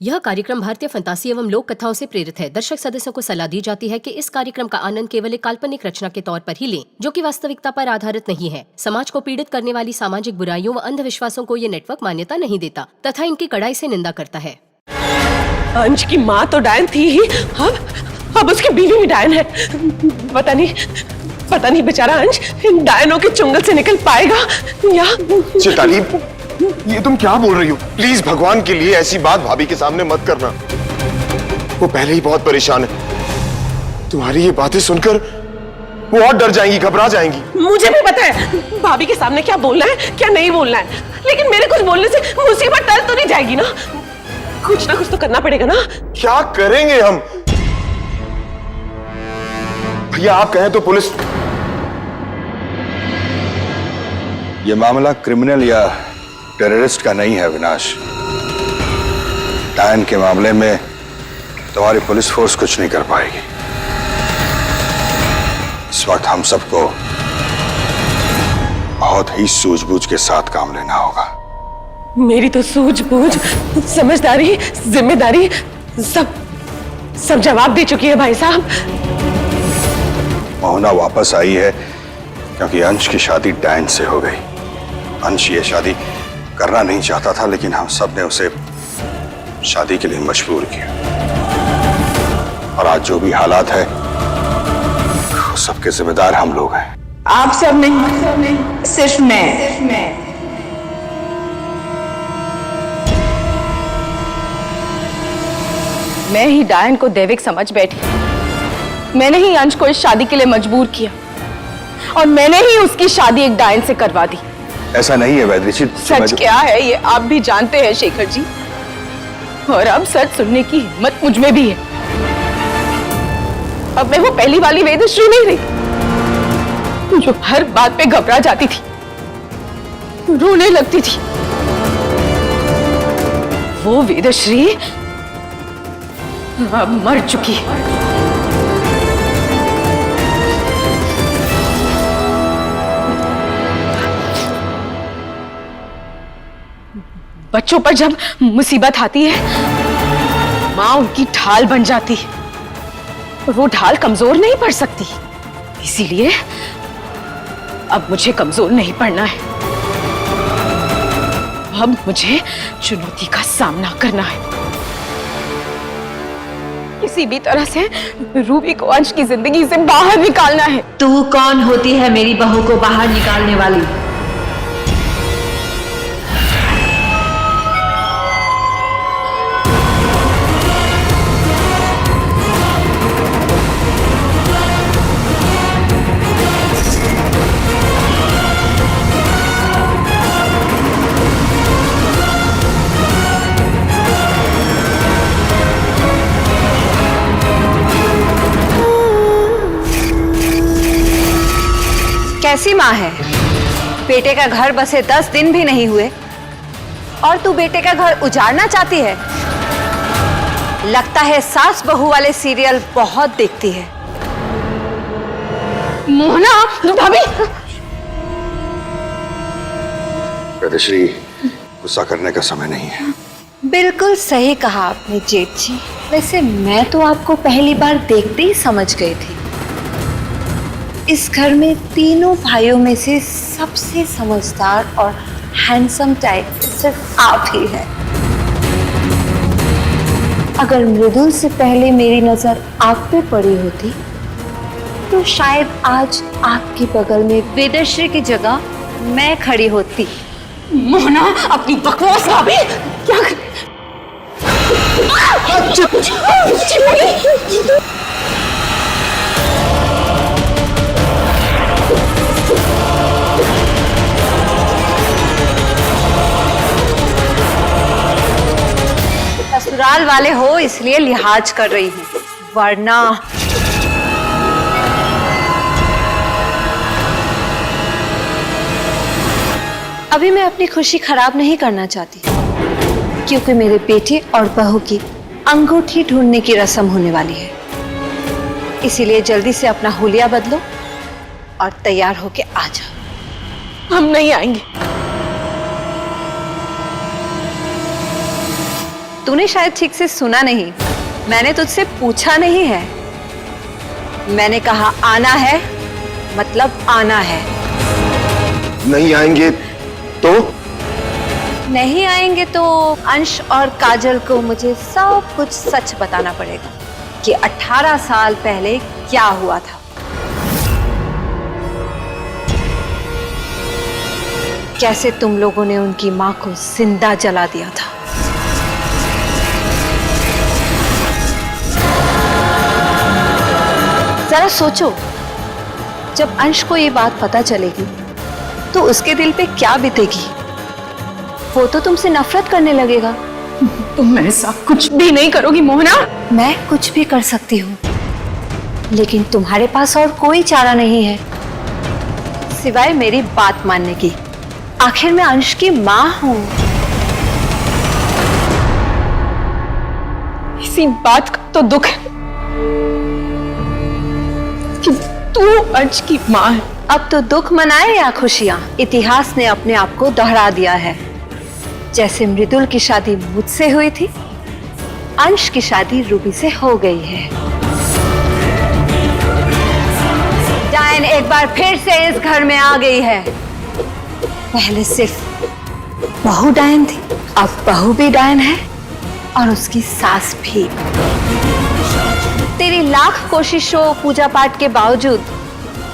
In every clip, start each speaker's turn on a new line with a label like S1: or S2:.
S1: यह कार्यक्रम भारतीय फंतासी एवं लोक कथाओं से प्रेरित है। दर्शक सदस्यों को सलाह दी जाती है कि इस कार्यक्रम का आनंद केवल एक काल्पनिक रचना के तौर पर ही लें, जो कि वास्तविकता पर आधारित नहीं है। समाज को पीड़ित करने वाली सामाजिक बुराइयों व अंधविश्वासों को ये नेटवर्क मान्यता नहीं देता तथा इनकी कड़ाई से निंदा करता है।
S2: अंश की माँ तो डायन थी ही, अब उसकी बीवी भी डायन है। पता नहीं बेचारा अंश इन डायनों के चुंगल से निकल पाएगा या।
S3: चैताली, ये तुम क्या बोल रही हो? प्लीज भगवान के लिए ऐसी बात भाभी के सामने मत करना। वो पहले ही बहुत परेशान है। तुम्हारी ये बातें सुनकर वो और डर जाएंगी, घबरा जाएंगी।
S2: मुझे भी पता है भाभी के सामने क्या बोलना है क्या नहीं बोलना है, लेकिन मेरे कुछ बोलने से मुसीबत टल तो नहीं जाएगी ना। कुछ ना कुछ तो करना पड़ेगा ना।
S3: क्या करेंगे हम? भैया आप कहें तो पुलिस।
S4: ये मामला क्रिमिनल या टेररिस्ट का नहीं है विनाश। डायन के मामले में तुम्हारी पुलिस फोर्स कुछ नहीं कर पाएगी। इस वक्त हम सबको बहुत ही सूझबूझ के साथ काम लेना होगा।
S2: मेरी तो सूझबूझ, समझदारी, जिम्मेदारी सब जवाब दे चुकी है भाई साहब।
S4: मोहना वापस आई है क्योंकि अंश की शादी डायन से हो गई। अंश ये शादी करना नहीं चाहता था, लेकिन हम सब ने उसे शादी के लिए मजबूर किया। और आज जो भी हालात है सबके जिम्मेदार हम लोग हैं।
S5: आप सब नहीं, सिर्फ मैं। मैं ही डायन को दैविक समझ बैठी। मैंने ही अंश को इस शादी के लिए मजबूर किया और मैंने ही उसकी शादी एक डायन से करवा दी।
S4: ऐसा नहीं है वैद्य जी।
S5: सच क्या है ये आप भी जानते हैं शेखर जी, और अब सच सुनने की हिम्मत मुझ में भी है। अब मैं वो पहली वाली वेदश्री नहीं रही जो हर बात पे घबरा जाती थी, रोने लगती थी। वो वेदश्री अब मर चुकी है। बच्चों पर जब मुसीबत आती है, माँ उनकी ढाल बन जाती है और वो ढाल कमजोर नहीं पड़ सकती। इसीलिए अब मुझे कमजोर नहीं पड़ना है। अब मुझे चुनौती का सामना करना है। किसी भी तरह से रूबी को अंश की जिंदगी से बाहर निकालना है।
S6: तू कौन होती है मेरी बहू को बाहर निकालने वाली?
S7: कैसी माँ है? बेटे का घर बसे 10 दिन भी नहीं हुए और तू बेटे का घर उजाड़ना चाहती है? लगता है सास बहू वाले सीरियल बहुत देखती है।
S5: मोहना, भाभी।
S4: वैद्यश्री, गुस्सा करने का समय नहीं है।
S7: बिल्कुल सही कहा आपने जेठ जी। वैसे मैं तो आपको पहली बार देखते ही समझ गई थी। इस घर में तीनों भाइयों में से सबसे समझदार और हैंडसम टाइप सिर्फ आप ही हैं। अगर मृदुल से पहले मेरी नजर आप पे पड़ी होती तो शायद आज आपके बगल में वेदश्री की जगह मैं खड़ी होती।
S5: मोहना, अपनी बकवास भाभी क्या
S7: ससुराल वाले हो इसलिए लिहाज कर रही हूँ, वरना अभी मैं अपनी खुशी खराब नहीं करना चाहती, क्योंकि मेरे बेटे और बहू की अंगूठी ढूंढने की रस्म होने वाली है। इसीलिए जल्दी से अपना हुलिया बदलो और तैयार होके आ जाओ।
S2: हम नहीं आएंगे।
S7: तूने शायद ठीक से सुना नहीं। मैंने तुझसे पूछा नहीं है, मैंने कहा आना है मतलब आना है।
S3: नहीं आएंगे तो?
S7: नहीं आएंगे तो अंश और काजल को मुझे सब कुछ सच बताना पड़ेगा कि 18 साल पहले क्या हुआ था। कैसे तुम लोगों ने उनकी मां को जिंदा जला दिया था। जरा सोचो, जब अंश को ये बात पता चलेगी तो उसके दिल पे क्या बीतेगी। वो तो तुमसे नफरत करने लगेगा।
S5: तुम मेरे साथ कुछ भी नहीं करोगी मोहना।
S7: मैं कुछ भी कर सकती हूँ, लेकिन तुम्हारे पास और कोई चारा नहीं है सिवाय मेरी बात मानने की। आखिर मैं अंश की माँ हूँ।
S5: इसी बात का तो दुख है कि तू अंश की माँ है।
S7: अब तो दुख मनाए या खुशियां, इतिहास ने अपने आप को दोहरा दिया है। जैसे मृदुल की शादी मुझसे हुई थी, अंश की शादी रूबी से हो गई है। डायन एक बार फिर से इस घर में आ गई है। पहले सिर्फ बहू डायन थी, अब बहू भी डायन है और उसकी सास भी। तेरी लाख कोशिशों पूजा पाठ के बावजूद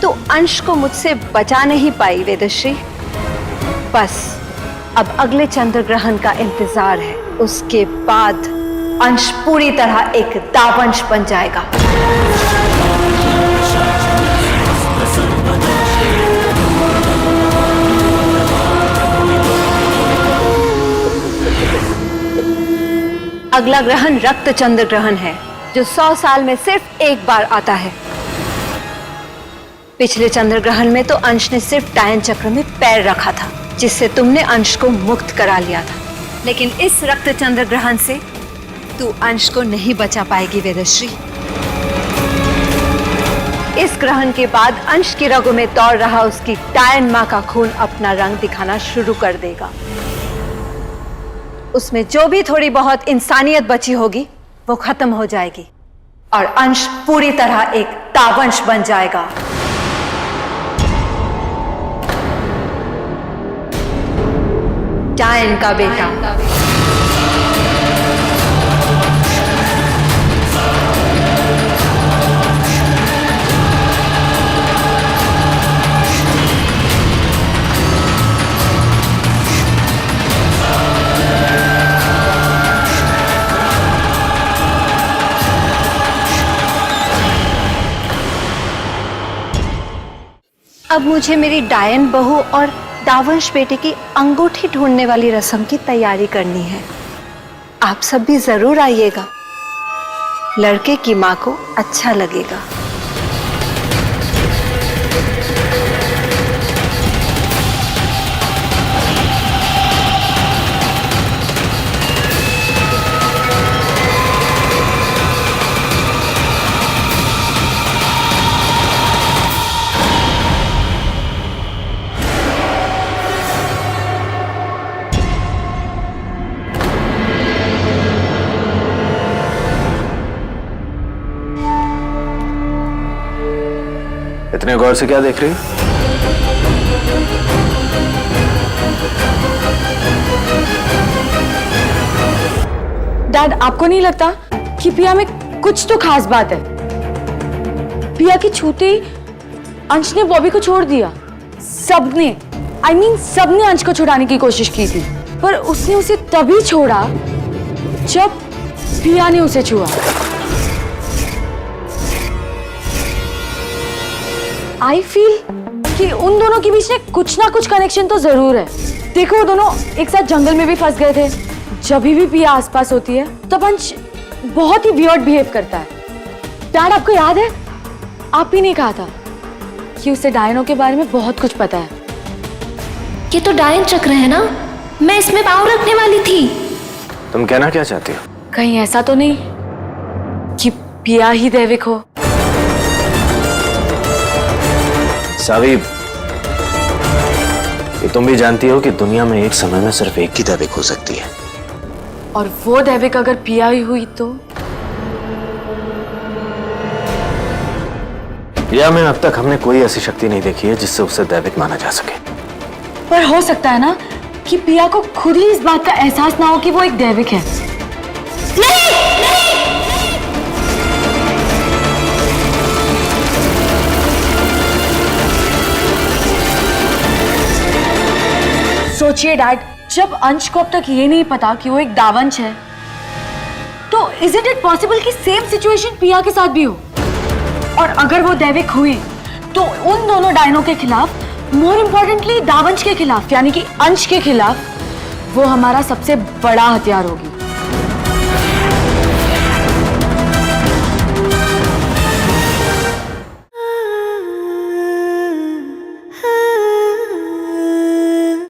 S7: तू अंश को मुझसे बचा नहीं पाई वेदश्री। बस अब अगले चंद्र ग्रहण का इंतजार है, उसके बाद अंश पूरी तरह एक दावंश बन जाएगा। अगला ग्रहण रक्त चंद्र ग्रहण है, जो 100 साल में सिर्फ एक बार आता है। पिछले चंद्र ग्रहण में तो अंश ने सिर्फ डायन चक्र में पैर रखा था, जिससे तुमने अंश को मुक्त करा लिया था। लेकिन इस रक्त चंद्र ग्रहण से तू अंश को नहीं बचा पाएगी वेदश्री। इस ग्रहण के बाद अंश की रगों में दौड़ रहा उसकी डायन मां का खून अपना रंग दिखाना शुरू कर देगा। उसमें जो भी थोड़ी बहुत इंसानियत बची होगी वो खत्म हो जाएगी और अंश पूरी तरह एक दावंश बन जाएगा। डायन का बेटा। अब मुझे मेरी डायन बहू और दावंश बेटे की अंगूठी ढूंढने वाली रस्म की तैयारी करनी है। आप सब भी जरूर आइएगा, लड़के की मां को अच्छा लगेगा।
S8: इतने गौर से क्या देख रही हो?
S5: डैड, आपको नहीं लगता कि पिया में कुछ तो खास बात है? पिया की छूते ही अंश ने बॉबी को छोड़ दिया। सबने सबने अंश को छुड़ाने की कोशिश की थी, पर उसने उसे तभी छोड़ा जब पिया ने उसे छुआ। आई फील कि उन दोनों के बीच में कुछ ना कुछ कनेक्शन तो जरूर है। देखो, वो दोनों एक साथ जंगल में भी फंस गए थे। जब भी पिया आसपास होती है तब अंश बहुत ही वियर्ड बिहेव करता है। डैड, आपको याद है, आप ही ने कहा था कि उसे डायनों के बारे में बहुत कुछ पता है।
S9: ये तो डायन चक्र है ना, मैं इसमें पाँव रखने वाली थी।
S8: तुम कहना क्या चाहती हो?
S5: कहीं ऐसा तो नहीं कि पिया ही दैविक हो?
S8: सावी, ये तुम भी जानती हो कि दुनिया में एक समय में सिर्फ एक ही दैविक हो सकती है,
S5: और वो दैविक अगर पिया ही हुई तो?
S8: या में अब तक हमने कोई ऐसी शक्ति नहीं देखी है जिससे उसे दैविक माना जा सके।
S5: पर हो सकता है ना कि पिया को खुद ही इस बात का एहसास ना हो कि वो एक दैविक है। सोचिए डैड, जब अंश को अब तक ये नहीं पता कि वो एक दावंश है, तो इज इट पॉसिबल कि सेम सिचुएशन पिया के साथ भी हो? और अगर वो दैविक हुई तो उन दोनों डायनों के खिलाफ, मोर इम्पोर्टेंटली दावंश के खिलाफ, यानी कि अंश के खिलाफ, वो हमारा सबसे बड़ा हथियार होगी।